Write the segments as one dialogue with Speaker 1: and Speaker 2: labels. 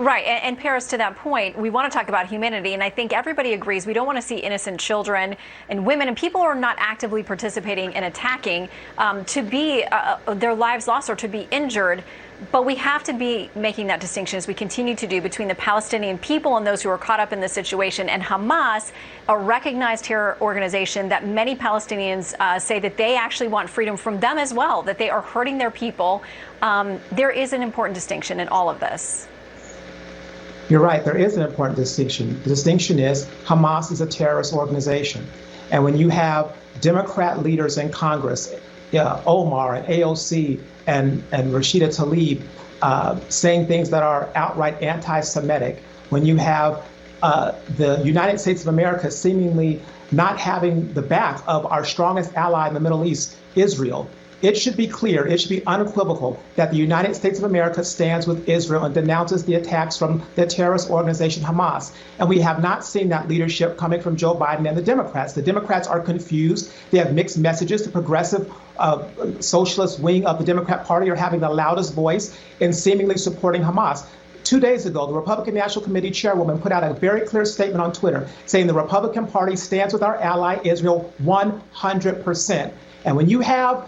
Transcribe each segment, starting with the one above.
Speaker 1: Right. And Paris, to that point, we want to talk about humanity. And I think everybody agrees we don't want to see innocent children and women and people who are not actively participating in attacking to be their lives lost or to be injured. But we have to be making that distinction, as we continue to do, between the Palestinian people and those who are caught up in this situation and Hamas, a recognized terror organization that many Palestinians say that they actually want freedom from them as well, that they are hurting their people. There is an important distinction in all of this.
Speaker 2: You're right. There is an important distinction. The distinction is Hamas is a terrorist organization. And when you have Democrat leaders in Congress, Omar and AOC and Rashida Tlaib saying things that are outright anti-Semitic, when you have the United States of America seemingly not having the back of our strongest ally in the Middle East, Israel, it should be clear, it should be unequivocal that the United States of America stands with Israel and denounces the attacks from the terrorist organization Hamas. And we have not seen that leadership coming from Joe Biden and the Democrats. The Democrats are confused. They have mixed messages. The progressive socialist wing of the Democrat Party are having the loudest voice in seemingly supporting Hamas. 2 days ago, the Republican National Committee chairwoman put out a very clear statement on Twitter saying the Republican Party stands with our ally Israel 100%. And when you have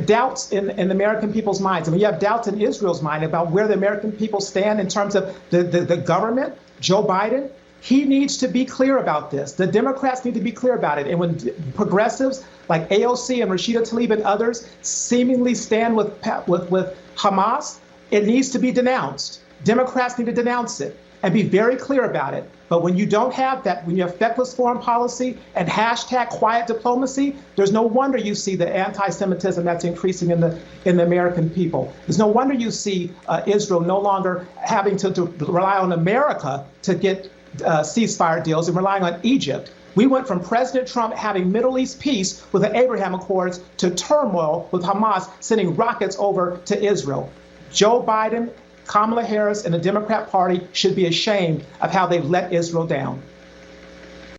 Speaker 2: doubts in the American people's minds, and when you have doubts in Israel's mind about where the American people stand in terms of the government, Joe Biden, he needs to be clear about this. The Democrats need to be clear about it. And when progressives like AOC and Rashida Tlaib and others seemingly stand with Hamas, it needs to be denounced. Democrats need to denounce it and be very clear about it. But when you don't have that, when you have feckless foreign policy and hashtag quiet diplomacy, there's no wonder you see the anti-Semitism that's increasing in the American people. There's no wonder you see Israel no longer having to rely on America to get ceasefire deals and relying on Egypt. We went from President Trump having Middle East peace with the Abraham Accords to turmoil with Hamas sending rockets over to Israel. Joe Biden, Kamala Harris, and the Democrat Party should be ashamed of how they've let Israel down.